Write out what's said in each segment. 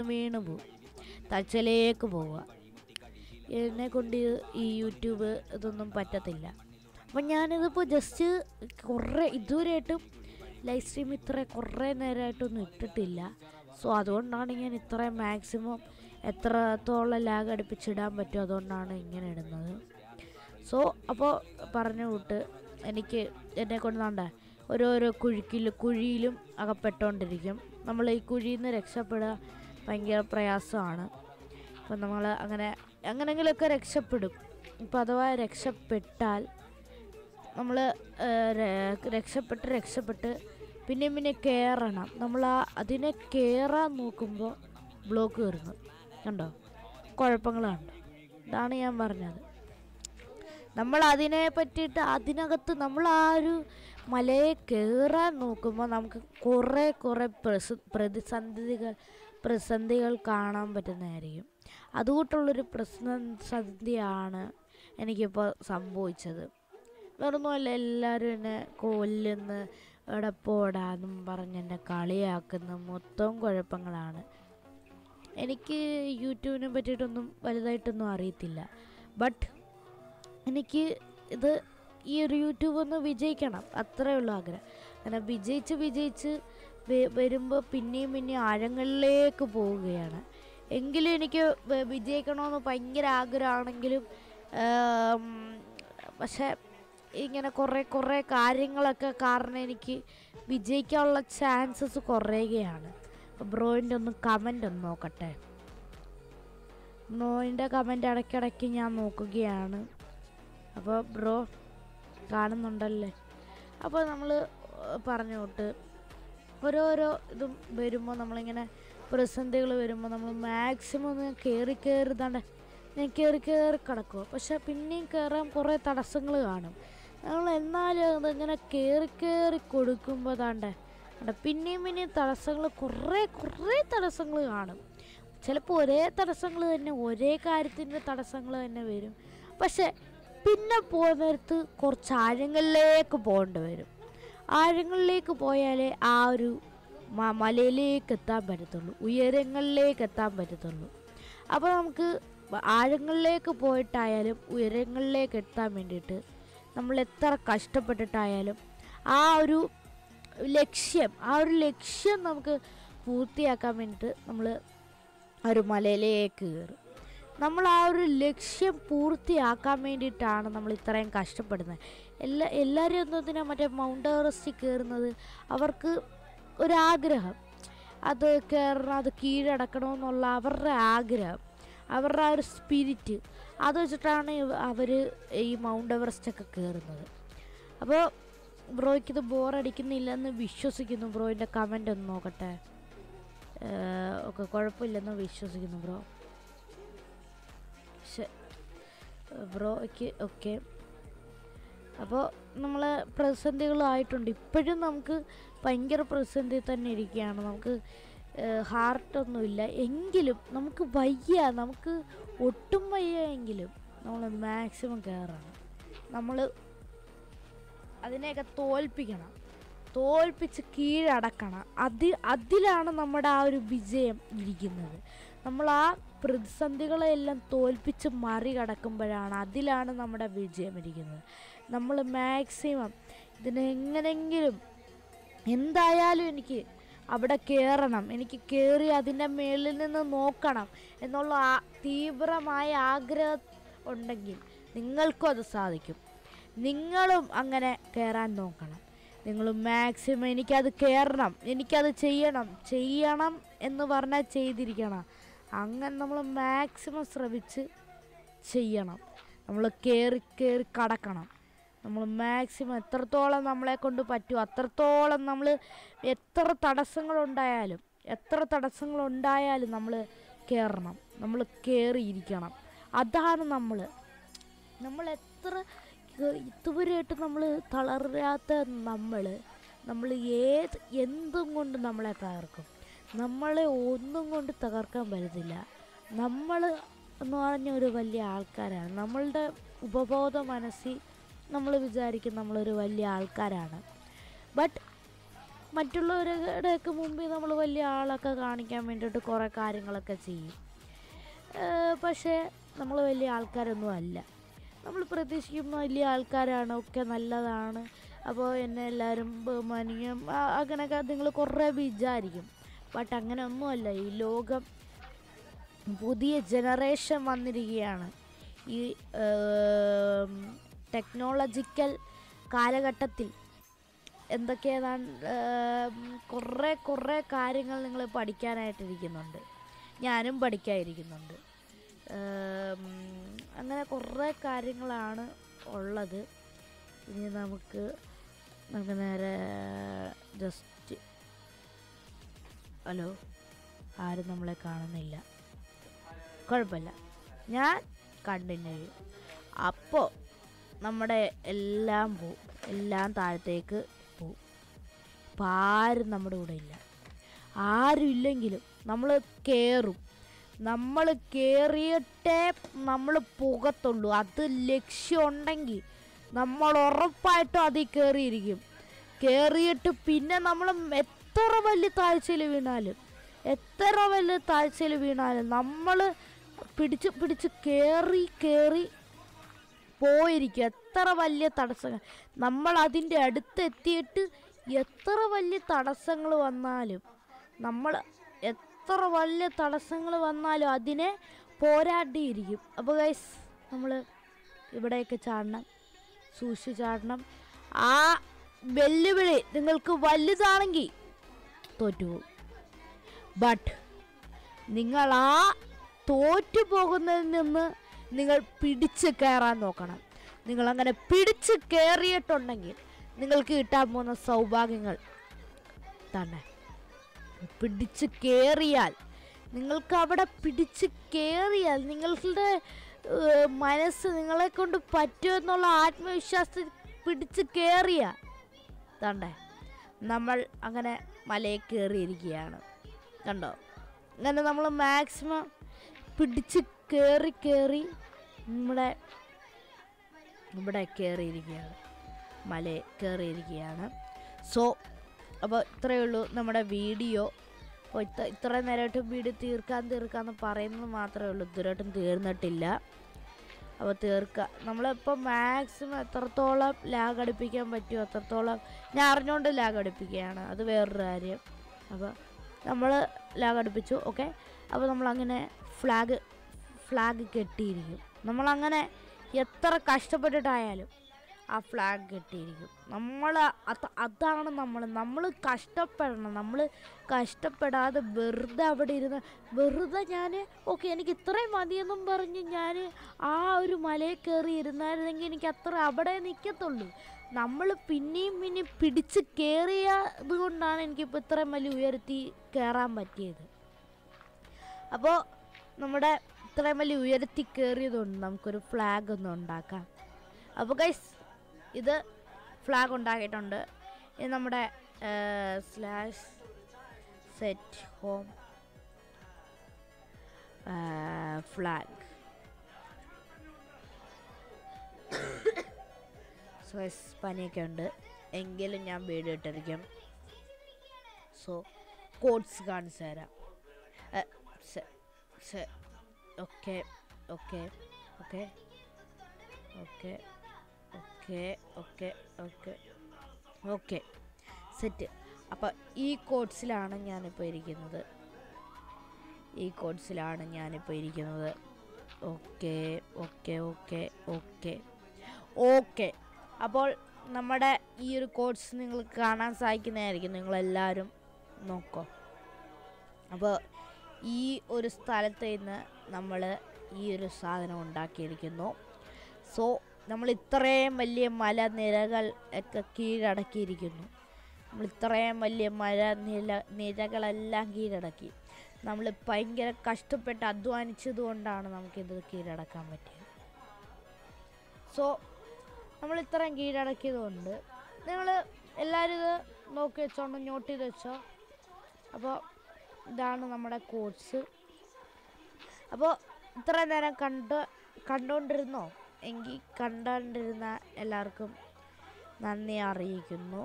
വീണ് പോവും, തച്ചലേക്ക് പോവുക. എന്നെ കൊണ്ട് ഈ യൂട്യൂബ് ഇതൊന്നും പറ്റത്തില്ല. അപ്പം ഞാനിതിപ്പോൾ ജസ്റ്റ് ഇതുവരെയായിട്ടും ലൈവ് സ്ട്രീം കുറേ നേരമായിട്ടൊന്നും ഇട്ടിട്ടില്ല. സോ അതുകൊണ്ടാണ് ഞാൻ ഇത്രയും മാക്സിമം എത്രത്തോളം ലാഗ് അടുപ്പിച്ചിടാൻ പറ്റും, അതുകൊണ്ടാണ് ഇങ്ങനെ ഇടുന്നത്. സോ അപ്പോൾ പറഞ്ഞു വിട്ട് എനിക്ക് എന്നെ കൊണ്ട് വേണ്ട ഓരോരോ കുഴിയിലും അകപ്പെട്ടുകൊണ്ടിരിക്കും. നമ്മൾ ഈ കുഴിയിൽ നിന്ന് രക്ഷപ്പെടുക ഭയങ്കര പ്രയാസമാണ്. അപ്പം നമ്മൾ അങ്ങനെങ്കിലുമൊക്കെ രക്ഷപ്പെടും. ഇപ്പം അഥവാ രക്ഷപ്പെട്ടാൽ നമ്മൾ രക്ഷപ്പെട്ട് പിന്നെ കയറണം. നമ്മൾ അതിനെ കയറാൻ നോക്കുമ്പോൾ ബ്ലോക്ക് വരുന്നു, കണ്ടോ, കുഴപ്പങ്ങളുണ്ട്. ഇതാണ് ഞാൻ പറഞ്ഞത്. നമ്മൾ അതിനെ പറ്റിയിട്ട് അതിനകത്ത് നമ്മൾ ആ ഒരു മലയെ കയറാൻ നോക്കുമ്പോൾ നമുക്ക് കുറേ പ്രതിസന്ധികൾ കാണാൻ പറ്റുന്നതായിരിക്കും. അതുകൊണ്ടുള്ളൊരു പ്രതിസന്ധിയാണ് എനിക്കിപ്പോൾ സംഭവിച്ചത്. വേറൊന്നുമല്ല, എല്ലാവരും എന്നെ കൊല്ലുന്നു, എടപ്പോടാന്നും പറഞ്ഞ് എന്നെ കളിയാക്കുന്ന മൊത്തം കുഴപ്പങ്ങളാണ്. എനിക്ക് യൂട്യൂബിനെ പറ്റിയിട്ടൊന്നും വലുതായിട്ടൊന്നും അറിയത്തില്ല. ബട്ട് എനിക്ക് ഈ ഒരു യൂട്യൂബ് ഒന്ന് വിജയിക്കണം, അത്രയേ ഉള്ളൂ ആഗ്രഹം. അങ്ങനെ വിജയിച്ച് വരുമ്പോൾ പിന്നെയും ആഴങ്ങളിലേക്ക് പോവുകയാണ്. എങ്കിലും എനിക്ക് വിജയിക്കണമെന്ന് ഭയങ്കര ആഗ്രഹമാണെങ്കിലും പക്ഷേ ഇങ്ങനെ കുറേ കാര്യങ്ങളൊക്കെ കാരണം എനിക്ക് വിജയിക്കാനുള്ള ചാൻസസ് കുറയുകയാണ്. അപ്പോൾ ബ്രോയിൻ്റെ ഒന്ന് കമൻ്റ് ഒന്ന് നോക്കട്ടെ. ബ്രോയിൻ്റെ കമൻ്റ് ഇടയ്ക്കിടയ്ക്ക് ഞാൻ നോക്കുകയാണ്. അപ്പോൾ ബ്രോ കാണുന്നുണ്ടല്ലേ? അപ്പോൾ നമ്മൾ പറഞ്ഞു തൊട്ട് ഓരോരോ ഇതും വരുമ്പോൾ നമ്മളിങ്ങനെ പ്രതിസന്ധികൾ വരുമ്പോൾ നമ്മൾ മാക്സിമം ഒന്ന് കയറി ഞാൻ കയറി കിടക്കുക. പക്ഷെ പിന്നെയും കയറാൻ കുറേ തടസ്സങ്ങൾ കാണും. നമ്മൾ എന്നാലും അതിങ്ങനെ കയറി കൊടുക്കുമ്പോൾ പിന്നെയും തടസ്സങ്ങൾ കുറേ തടസ്സങ്ങൾ കാണും. ചിലപ്പോൾ ഒരേ തടസ്സങ്ങൾ തന്നെ, ഒരേ കാര്യത്തിൻ്റെ തടസ്സങ്ങൾ തന്നെ വരും. പക്ഷെ പിന്നെ പോകുന്നിടത്ത് കുറച്ച് ആഴങ്ങളിലേക്ക് പോകേണ്ടി വരും. ആഴങ്ങളിലേക്ക് പോയാലേ ആ ഒരു മലയിലേക്ക് എത്താൻ പറ്റത്തുള്ളൂ, ഉയരങ്ങളിലേക്ക് എത്താൻ പറ്റത്തുള്ളൂ. അപ്പോൾ നമുക്ക് ആഴങ്ങളിലേക്ക് പോയിട്ടായാലും ഉയരങ്ങളിലേക്ക് എത്താൻ വേണ്ടിയിട്ട് നമ്മൾ എത്ര കഷ്ടപ്പെട്ടിട്ടായാലും ആ ഒരു ലക്ഷ്യം നമുക്ക് പൂർത്തിയാക്കാൻ വേണ്ടിയിട്ട് നമ്മൾ ആ ഒരു മലയിലേക്ക് കയറും. നമ്മൾ ആ ഒരു ലക്ഷ്യം പൂർത്തിയാക്കാൻ വേണ്ടിയിട്ടാണ് നമ്മൾ ഇത്രയും കഷ്ടപ്പെടുന്നത്. എല്ലാവരും എന്നതിനാ മറ്റേ മൗണ്ട് എവറസ്റ്റിൽ കയറുന്നത്, അവർക്ക് ഒരാഗ്രഹം, അത് കയറണം, അത് കീഴടക്കണമെന്നുള്ള അവരുടെ ആഗ്രഹം, അവരുടെ ആ ഒരു സ്പിരിറ്റ്, അത് വെച്ചിട്ടാണ് അവർ ഈ മൗണ്ട് എവറസ്റ്റൊക്കെ കയറുന്നത്. അപ്പോൾ ബ്രോയ്ക്കിത് ബോറടിക്കുന്നില്ലെന്ന് വിശ്വസിക്കുന്നു. ബ്രോയിൻ്റെ കമൻ്റ് ഒന്ന് നോക്കട്ടെ. ഓക്കെ, കുഴപ്പമില്ലെന്ന് വിശ്വസിക്കുന്നു ബ്രോയ്ക്ക്. ഓക്കെ, അപ്പോൾ നമ്മൾ പ്രതിസന്ധികളായിട്ടുണ്ട്. ഇപ്പോഴും നമുക്ക് ഭയങ്കര പ്രതിസന്ധി തന്നെ ഇരിക്കുകയാണ്. നമുക്ക് ഹാർട്ടൊന്നുമില്ല എങ്കിലും നമുക്ക് ഒട്ടും വയ്യ എങ്കിലും നമ്മൾ മാക്സിമം കയറണം. നമ്മൾ അതിനെയൊക്കെ തോൽപ്പിച്ച് കീഴടക്കണം. അതിലാണ് നമ്മുടെ ആ ഒരു വിജയം ഇരിക്കുന്നത്. നമ്മൾ ആ പ്രതിസന്ധികളെല്ലാം തോൽപ്പിച്ച് മറികടക്കുമ്പോഴാണ്, അതിലാണ് നമ്മുടെ വിജയം ഇരിക്കുന്നത്. നമ്മൾ മാക്സിമം ഇതിനെങ്ങനെങ്കിലും എന്തായാലും എനിക്ക് അവിടെ കയറണം, എനിക്ക് കയറി അതിൻ്റെ മേളിൽ നിന്ന് നോക്കണം എന്നുള്ള തീവ്രമായ ആഗ്രഹം ഉണ്ടെങ്കിൽ നിങ്ങൾക്കും അത് സാധിക്കും. നിങ്ങളും അങ്ങനെ കയറാൻ നോക്കണം. നിങ്ങൾ മാക്സിമം എനിക്കത് കയറണം, എനിക്കത് ചെയ്യണം എന്ന് പറഞ്ഞാൽ ചെയ്തിരിക്കണം. അങ്ങനെ നമ്മൾ മാക്സിമം ശ്രമിച്ച് ചെയ്യണം. നമ്മൾ കയറി കടക്കണം. നമ്മൾ മാക്സിമം എത്രത്തോളം നമ്മളെ കൊണ്ട് പറ്റുമോ അത്രത്തോളം നമ്മൾ എത്ര തടസ്സങ്ങളുണ്ടായാലും നമ്മൾ കയറണം, നമ്മൾ കയറിയിരിക്കണം. അതാണ് നമ്മൾ എത്ര ഇതുവരെയായിട്ട് നമ്മൾ തളരാത്ത നമ്മൾ എന്തും കൊണ്ട് നമ്മളെ തകർക്കും. നമ്മളെ ഒന്നും കൊണ്ട് തകർക്കാൻ പറ്റത്തില്ല. നമ്മൾ എന്ന് പറഞ്ഞ ഒരു വലിയ ആൾക്കാരാണ്. നമ്മളുടെ ഉപബോധ മനസ്സിൽ നമ്മൾ വിചാരിക്കും നമ്മളൊരു വലിയ ആൾക്കാരാണ്. ബട്ട് മറ്റുള്ളവരുടെയൊക്കെ മുമ്പിൽ നമ്മൾ വലിയ ആളൊക്കെ കാണിക്കാൻ വേണ്ടിയിട്ട് കുറേ കാര്യങ്ങളൊക്കെ ചെയ്യും. പക്ഷേ നമ്മൾ വലിയ ആൾക്കാരൊന്നും അല്ല. നമ്മൾ പ്രതീക്ഷിക്കുന്ന വലിയ ആൾക്കാരാണ്, ഒക്കെ നല്ലതാണ്, അപ്പോൾ എന്നെ എല്ലാവരും ബഹുമാനിക്കും, അങ്ങനെയൊക്കെ നിങ്ങൾ കുറേ വിചാരിക്കും. ബട്ട് അങ്ങനെ ഒന്നുമല്ല. ഈ ലോകം പുതിയ ജനറേഷൻ വന്നിരിക്കുകയാണ്. ഈ ടെക്നോളജിക്കൽ കാലഘട്ടത്തിൽ എന്തൊക്കെയാണ് കുറേ കാര്യങ്ങൾ നിങ്ങൾ പഠിക്കാനായിട്ടിരിക്കുന്നുണ്ട്. ഞാനും പഠിക്കാനിരിക്കുന്നുണ്ട്. അങ്ങനെ കുറേ കാര്യങ്ങളാണ് ഉള്ളത്. ഇനി നമുക്ക് നേരെ ജസ്റ്റ് ഹലോ, ആരും നമ്മളെ കാണുന്നില്ല, കുഴപ്പമില്ല, ഞാൻ കണ്ടിന്യൂ ചെയ്യും. അപ്പോൾ നമ്മുടെ എല്ലാം പോവും, എല്ലാം താഴത്തേക്ക് പോവും. ഇപ്പം ആരും നമ്മുടെ കൂടെ ഇല്ല. ആരും ഇല്ലെങ്കിലും നമ്മൾ കയറും. നമ്മൾ കയറിയിട്ടേ നമ്മൾ പോകത്തുള്ളൂ. അത് ലക്ഷ്യമുണ്ടെങ്കിൽ നമ്മൾ ഉറപ്പായിട്ടും അതിൽ കയറിയിരിക്കും. കയറിയിട്ട് പിന്നെ നമ്മൾ എത്ര വലിയ താഴ്ചയിൽ വീണാലും നമ്മൾ പിടിച്ച് കയറി പോയിരിക്കും. എത്ര വലിയ തടസ്സങ്ങൾ നമ്മൾ അതിൻ്റെ അടുത്തെത്തിയിട്ട് എത്ര വലിയ തടസ്സങ്ങൾ വന്നാലും അതിനെ പോരാടിയിരിക്കും. അപ്പോൾ ഗൈസ്, നമ്മൾ ഇവിടെയൊക്കെ ചാടണം, സൂക്ഷിച്ച് ചാടണം. ആ വെല്ലുവിളി നിങ്ങൾക്ക് വലുതാണെങ്കിൽ തോറ്റുപോകും. ബട്ട് നിങ്ങൾ ആ തോറ്റു പോകുന്നതിൽ നിന്ന് നിങ്ങൾ പിടിച്ച് കയറാൻ നോക്കണം. നിങ്ങളങ്ങനെ പിടിച്ച് കയറിയിട്ടുണ്ടെങ്കിൽ നിങ്ങൾക്ക് കിട്ടാൻ പോകുന്ന സൗഭാഗ്യങ്ങൾ തന്നെ. പിടിച്ച് കയറിയാൽ നിങ്ങളുടെ മനസ്സ് നിങ്ങളെ കൊണ്ട് പറ്റുമെന്നുള്ള ആത്മവിശ്വാസത്തിൽ പിടിച്ച് കയറിയ തണ്ടേ നമ്മൾ അങ്ങനെ മലയിൽ കയറിയിരിക്കുകയാണ്. കണ്ടോ, അങ്ങനെ നമ്മൾ മാക്സിമം പിടിച്ച് കയറി ഇവിടെ കയറിയിരിക്കുകയാണ്, മലയിൽ കയറിയിരിക്കുകയാണ്. സോ അപ്പോൾ ഇത്രയേ ഉള്ളൂ നമ്മുടെ വീഡിയോ. അപ്പോൾ ഇത്രയും നേരമായിട്ട് വീഡിയോ തീർക്കാമെന്ന് പറയുന്നത് മാത്രമേ ഉള്ളൂ. ഇതുവരെയായിട്ടും തീർന്നിട്ടില്ല. അപ്പോൾ നമ്മളിപ്പോൾ മാക്സിമം എത്രത്തോളം ലാഗ് അടുപ്പിക്കാൻ പറ്റുമോ അത്രത്തോളം ഞാൻ അറിഞ്ഞുകൊണ്ട് ലാഗ് അടുപ്പിക്കുകയാണ്. അത് വേറൊരു കാര്യം. അപ്പോൾ നമ്മൾ ലാഗ് അടുപ്പിച്ചു. ഓക്കെ, അപ്പോൾ നമ്മളങ്ങനെ ഫ്ലാഗ് കെട്ടിയിരിക്കും. നമ്മളങ്ങനെ എത്ര കഷ്ടപ്പെട്ടിട്ടായാലും ആ ഫ്ലാഗ് കെട്ടിയിരിക്കും. അതാണ് നമ്മൾ കഷ്ടപ്പെടണം. നമ്മൾ കഷ്ടപ്പെടാതെ വെറുതെ അവിടെ ഇരുന്ന് ഓക്കെ എനിക്ക് ഇത്രയും മതിയെന്നും പറഞ്ഞ് ഞാൻ ആ ഒരു മലയിൽ കയറി ഇരുന്നായിരുന്നെങ്കിൽ എനിക്ക് അത്ര അവിടെ നിൽക്കത്തുള്ളൂ. നമ്മൾ പിന്നെയും പിടിച്ച് കയറിയത് കൊണ്ടാണ് എനിക്കിപ്പോൾ ഇത്രയും വലിയ ഉയരത്തി കയറാൻ പറ്റിയത്. അപ്പോൾ നമ്മുടെ ഇത്രയും വലിയ ഉയരത്തി കയറിയതുകൊണ്ട് നമുക്കൊരു ഫ്ലാഗ് ഒന്ന് ഉണ്ടാക്കാം. അപ്പോൾ ഗൈസ്, ഇത് ഫ്ലാഗ് ഉണ്ടാക്കിയിട്ടുണ്ട്. ഇത് നമ്മുടെ /set home flag. സോ പനിയൊക്കെ ഉണ്ട് എങ്കിലും ഞാൻ വീഡിയോ ഇട്ടിരിക്കും. സോ കോഡ്സ് കാണിച്ചു തരാം. Okay okay okay okay okay okay okay okay set. അപ്പോൾ ഈ കോഡ്സിലാണ് ഞാനിപ്പോൾ ഇരിക്കുന്നത്. Okay okay okay okay okay. അപ്പോൾ നമ്മുടെ ഈ ഒരു കോഡ്സ് നിങ്ങൾക്ക് കാണാൻ സാധിക്കുന്നതായിരിക്കും. നിങ്ങളെല്ലാവരും നോക്കോ. അപ്പോൾ ഈ ഒരു സ്ഥലത്ത് നിന്ന് നമ്മൾ ഈ ഒരു സാധനം ഉണ്ടാക്കിയിരിക്കുന്നു. സോ നമ്മൾ ഇത്രയും വലിയ മലനിരകൾ ഒക്കെ കീഴടക്കിയിരിക്കുന്നു. നമ്മൾ ഇത്രയും വലിയ നിരകളെല്ലാം കീഴടക്കി. നമ്മൾ ഭയങ്കര കഷ്ടപ്പെട്ട് അധ്വാനിച്ചത് കൊണ്ടാണ് നമുക്കിത് കീഴടക്കാൻ പറ്റിയത്. സോ നമ്മൾ ഇത്രയും കീഴടക്കിയത് കൊണ്ട് നിങ്ങൾ എല്ലാവരും ഇത് നോക്കി വെച്ചോണ്ട് നോട്ട് ചെയ്ത് വെച്ചോ. അപ്പോൾ ഇതാണ് നമ്മുടെ കോഴ്സ്. അപ്പോൾ ഇത്രയും നേരം കണ്ടുകൊണ്ടിരുന്നോ എങ്കിൽ കണ്ടുകൊണ്ടിരുന്ന എല്ലാവർക്കും നന്ദി അറിയിക്കുന്നു.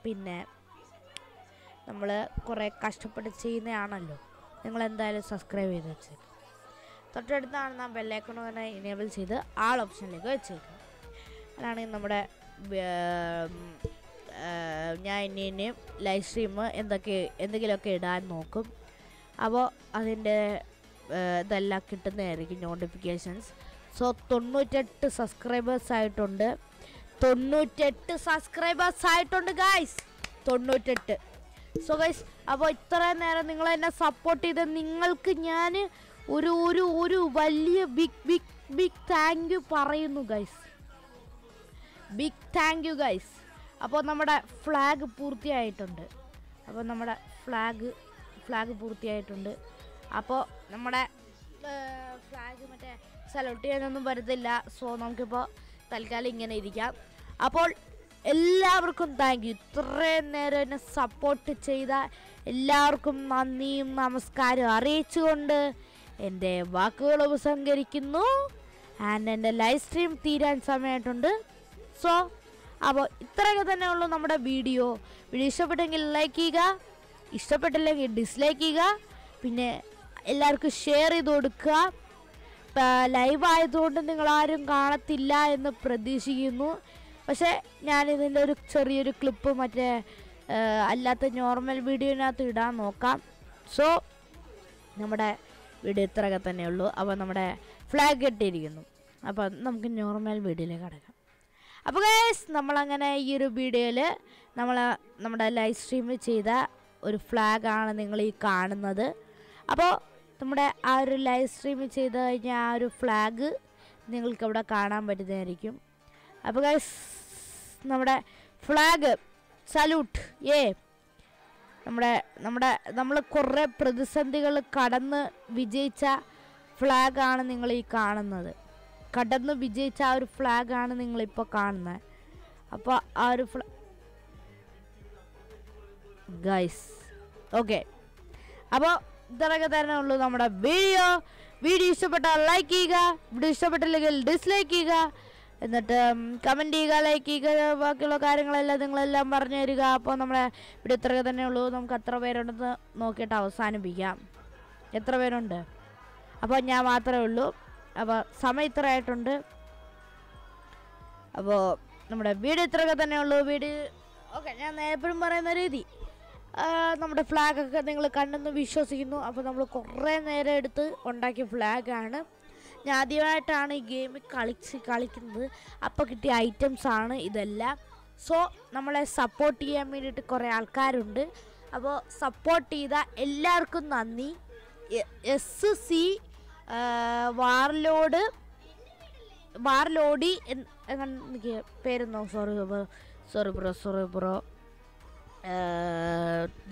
പിന്നെ നമ്മൾ കുറേ കഷ്ടപ്പെട്ട് ചെയ്യുന്നതാണല്ലോ. നിങ്ങളെന്തായാലും സബ്സ്ക്രൈബ് ചെയ്ത് വെച്ചേക്കും. തൊട്ടടുത്താണ് നാം ബെല്ലൈക്കൺ തന്നെ ഇനേബിൾ ചെയ്ത് ആൾ ഓപ്ഷനിലേക്ക് വെച്ചേക്കും. അതാണെങ്കിൽ നമ്മുടെ ഞാൻ ഇനിയും ലൈവ് സ്ട്രീം എന്തെങ്കിലുമൊക്കെ ഇടാൻ നോക്കും. അപ്പോൾ അതിൻ്റെ ഇതെല്ലാം കിട്ടുന്നതായിരിക്കും നോട്ടിഫിക്കേഷൻസ്. സോ 98 സബ്സ്ക്രൈബേഴ്സ് ആയിട്ടുണ്ട്. 98 സബ്സ്ക്രൈബേഴ്സ് ആയിട്ടുണ്ട് ഗൈസ്, 98. സോ ഗൈസ്, അപ്പോൾ ഇത്രയും നേരം നിങ്ങൾ എന്നെ സപ്പോർട്ട് ചെയ്ത് നിങ്ങൾക്ക് ഞാൻ ഒരു വലിയ ബിഗ് താങ്ക് യു പറയുന്നു guys. Big thank you guys. അപ്പോൾ നമ്മുടെ ഫ്ലാഗ് പൂർത്തിയായിട്ടുണ്ട്. അപ്പോൾ നമ്മുടെ ഫ്ലാഗ് മറ്റേ സല്യൂട്ട് ചെയ്യാനൊന്നും പറ്റത്തില്ല. സോ നമുക്കിപ്പോൾ തൽക്കാലം ഇങ്ങനെ ഇരിക്കാം. അപ്പോൾ എല്ലാവർക്കും താങ്ക് യു. ഇത്രയും നേരം എന്നെ സപ്പോർട്ട് ചെയ്ത എല്ലാവർക്കും നന്ദിയും നമസ്കാരം അറിയിച്ചുകൊണ്ട് എൻ്റെ വാക്കുകൾ ഉപസംഹരിക്കുന്നു. ആൻഡ് എൻ്റെ ലൈവ് സ്ട്രീം തീരാൻ സമയമായിട്ടുണ്ട്. സോ അപ്പോൾ ഇത്രയൊക്കെ തന്നെ ഉള്ളൂ നമ്മുടെ വീഡിയോ. ഇഷ്ടപ്പെട്ടെങ്കിൽ ലൈക്ക് ചെയ്യുക, ഇഷ്ടപ്പെട്ടില്ലെങ്കിൽ ഡിസ്ലൈക്ക് ചെയ്യുക. പിന്നെ എല്ലാവർക്കും ഷെയർ ചെയ്ത് കൊടുക്കുക. ലൈവ് ആയതുകൊണ്ട് നിങ്ങളാരും കാണത്തില്ല എന്ന് പ്രതീക്ഷിക്കുന്നു. പക്ഷേ ഞാനിതിൻ്റെ ഒരു ചെറിയൊരു ക്ലിപ്പ് മറ്റേ അല്ലാത്ത നോർമൽ വീഡിയോനകത്ത് ഇടാൻ നോക്കാം. സോ നമ്മുടെ വീഡിയോ ഇത്രയൊക്കെ തന്നെ ഉള്ളൂ. അപ്പോൾ നമ്മുടെ ഫ്ലാഗ് കെട്ടിയിരിക്കുന്നു. അപ്പോൾ നമുക്ക് നോർമൽ വീഡിയോയിലേക്ക് കടക്കാം. അപ്പോൾ ഗൈസ്, നമ്മളങ്ങനെ ഈ ഒരു വീഡിയോയിൽ നമ്മുടെ ലൈവ് സ്ട്രീം ചെയ്ത ഒരു ഫ്ലാഗാണ് നിങ്ങൾ ഈ കാണുന്നത്. അപ്പോൾ നമ്മുടെ ആ ഒരു ലൈവ് സ്ട്രീം ചെയ്ത് കഴിഞ്ഞാൽ ആ ഒരു ഫ്ലാഗ് നിങ്ങൾക്കവിടെ കാണാൻ പറ്റുന്നതായിരിക്കും. അപ്പോൾ ഗൈസ്, നമ്മുടെ ഫ്ലാഗ് സല്യൂട്ട് നമ്മൾ കുറേ പ്രതിസന്ധികൾ കടന്ന് വിജയിച്ച ഫ്ലാഗാണ് നിങ്ങൾ ഈ കാണുന്നത്. കടന്ന് വിജയിച്ച ആ ഒരു ഫ്ലാഗാണ് നിങ്ങളിപ്പോൾ കാണുന്നത്. അപ്പോൾ ആ ഒരു ഗൈസ് ഓക്കെ. അപ്പോൾ ഇത്രയൊക്കെ തന്നെ ഉള്ളൂ നമ്മുടെ വീഡിയോ. ഇഷ്ടപ്പെട്ടാൽ ലൈക്ക് ചെയ്യുക, വീഡിയോ ഇഷ്ടപ്പെട്ടില്ലെങ്കിൽ ഡിസ്ലൈക്ക് ചെയ്യുക, എന്നിട്ട് കമൻറ്റ് ചെയ്യുക, ലൈക്ക് ചെയ്യുക, ബാക്കിയുള്ള കാര്യങ്ങളെല്ലാം നിങ്ങളെല്ലാം പറഞ്ഞു തരിക. അപ്പോൾ നമ്മുടെ വീഡിയോ ഇത്രയൊക്കെ തന്നെ ഉള്ളൂ. നമുക്ക് എത്ര പേരുണ്ടെന്ന് നോക്കിയിട്ട് അവസാനിപ്പിക്കാം. എത്ര പേരുണ്ട്? അപ്പോൾ ഞാൻ മാത്രമേ ഉള്ളൂ. അപ്പോൾ സമയം ഇത്ര ആയിട്ടുണ്ട്. അപ്പോൾ നമ്മുടെ വീഡിയോ ഇത്രയൊക്കെ തന്നെ ഉള്ളൂ. ഓക്കെ, ഞാൻ എപ്പോഴും പറയുന്ന രീതി നമ്മുടെ ഫ്ലാഗൊക്കെ നിങ്ങൾ കണ്ടെന്ന് വിശ്വസിക്കുന്നു. അപ്പോൾ നമ്മൾ കുറേ നേരം എടുത്ത് ഉണ്ടാക്കിയ ഫ്ലാഗാണ്. ഞാൻ ആദ്യമായിട്ടാണ് ഈ ഗെയിം കളിക്കുന്നത്. അപ്പോൾ കിട്ടിയ ഐറ്റംസാണ് ഇതെല്ലാം. സോ നമ്മളെ സപ്പോർട്ട് ചെയ്യാൻ വേണ്ടിയിട്ട് കുറേ ആൾക്കാരുണ്ട്. അപ്പോൾ സപ്പോർട്ട് ചെയ്ത എല്ലാവർക്കും നന്ദി. SC വാർലോഡി എനിക്ക് പേരുന്നോ? സോറി ബ്രോ,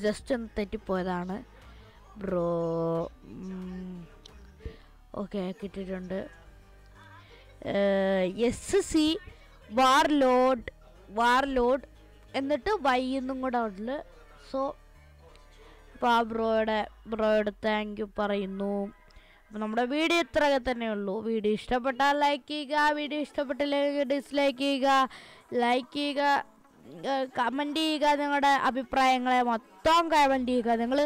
ജസ്റ്റ് ഒന്ന് തെറ്റിപ്പോയതാണ് ബ്രോ. ഓക്കെ, കിട്ടിയിട്ടുണ്ട്. SC വാർലോഡ് എന്നിട്ട് എന്നും കൂടെ ഉള്ളു. സോ അപ്പോൾ ആ ബ്രോയുടെ താങ്ക് യു പറയുന്നു. അപ്പോൾ നമ്മുടെ വീഡിയോ ഇത്രയൊക്കെ തന്നെ ഉള്ളൂ. വീഡിയോ ഇഷ്ടപ്പെട്ടാൽ ലൈക്ക് ചെയ്യുക, വീഡിയോ ഇഷ്ടപ്പെട്ടില്ലെങ്കിൽ ഡിസ്ലൈക്ക് ചെയ്യുക, ലൈക്ക് ചെയ്യുക, കമൻറ്റ് ചെയ്യുക. നിങ്ങളുടെ അഭിപ്രായങ്ങളെ മൊത്തം കമൻറ്റ് ചെയ്യുക. നിങ്ങൾ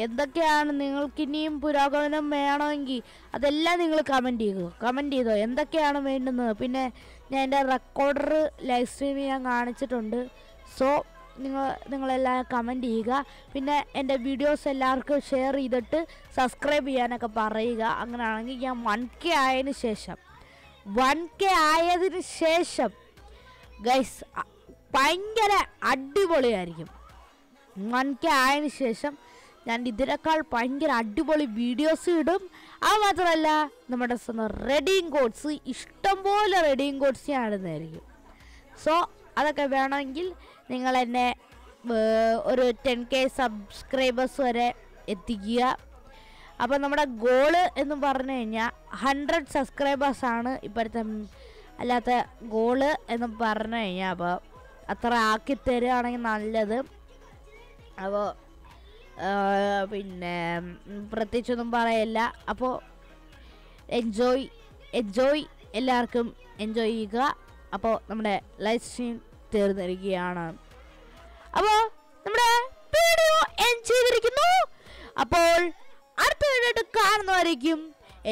എന്തൊക്കെയാണ് നിങ്ങൾക്കിനിയും പുരോഗമനം വേണമെങ്കിൽ അതെല്ലാം നിങ്ങൾ കമൻറ്റ് ചെയ്തോ എന്തൊക്കെയാണ് വേണ്ടുന്നത്. പിന്നെ ഞാൻ എൻ്റെ റെക്കോർഡർ ലൈവ് സ്ട്രീം ഞാൻ കാണിച്ചിട്ടുണ്ട്. സോ നിങ്ങളെല്ലാം കമൻറ്റ് ചെയ്യുക. പിന്നെ എൻ്റെ വീഡിയോസ് എല്ലാവർക്കും ഷെയർ ചെയ്തിട്ട് സബ്സ്ക്രൈബ് ചെയ്യാനൊക്കെ പറയുക. അങ്ങനെയാണെങ്കിൽ ഞാൻ 1K ആയതിന് ശേഷം ഗൈസ് ഭയങ്കര അടിപൊളിയായിരിക്കും. 1K ആയതിന് ശേഷം ഞാൻ ഇതിനേക്കാൾ ഭയങ്കര അടിപൊളി വീഡിയോസ് ഇടും. അത് മാത്രമല്ല നമ്മുടെ റെഡിങ് കോഡ്സ്, ഇഷ്ടംപോലെ റെഡിങ് കോഡ്സ് ഞാൻ ഇടുന്നതായിരിക്കും. സോ അതൊക്കെ വേണമെങ്കിൽ നിങ്ങൾ എന്നെ ഒരു 10K സബ്സ്ക്രൈബേഴ്സ് വരെ എത്തിക്കുക. അപ്പോൾ നമ്മുടെ ഗോള് എന്ന് പറഞ്ഞു കഴിഞ്ഞാൽ 100 സബ്സ്ക്രൈബേഴ്സാണ് ഇപ്പോഴത്തെ അല്ലാത്ത ഗോള് എന്ന് പറഞ്ഞു കഴിഞ്ഞാൽ. അപ്പോൾ അത്ര ആക്കി തരികയാണെങ്കിൽ നല്ലത്. അപ്പോൾ പിന്നെ പ്രത്യേകിച്ചൊന്നും പറയില്ല. അപ്പോൾ എൻജോയ് എല്ലാവർക്കും എൻജോയ് ചെയ്യുക. അപ്പോൾ നമ്മുടെ ലൈവ് സ്ട്രീം തീർന്നിരിക്കുകയാണ്. അപ്പോൾ നമ്മുടെ ചെയ്തിരിക്കുന്നു. അപ്പോൾ അടുത്ത വീഡിയോ കാണുന്നവരേക്കും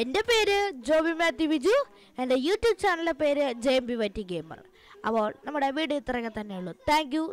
എൻ്റെ പേര് ജോബി മാത്യു ബിജു. എൻ്റെ യൂട്യൂബ് ചാനലിൻ്റെ പേര് JMB Vati Gamer. അപ്പോൾ നമ്മുടെ വീഡിയോ ഇത്രയൊക്കെ തന്നെയുള്ളൂ. Thank U.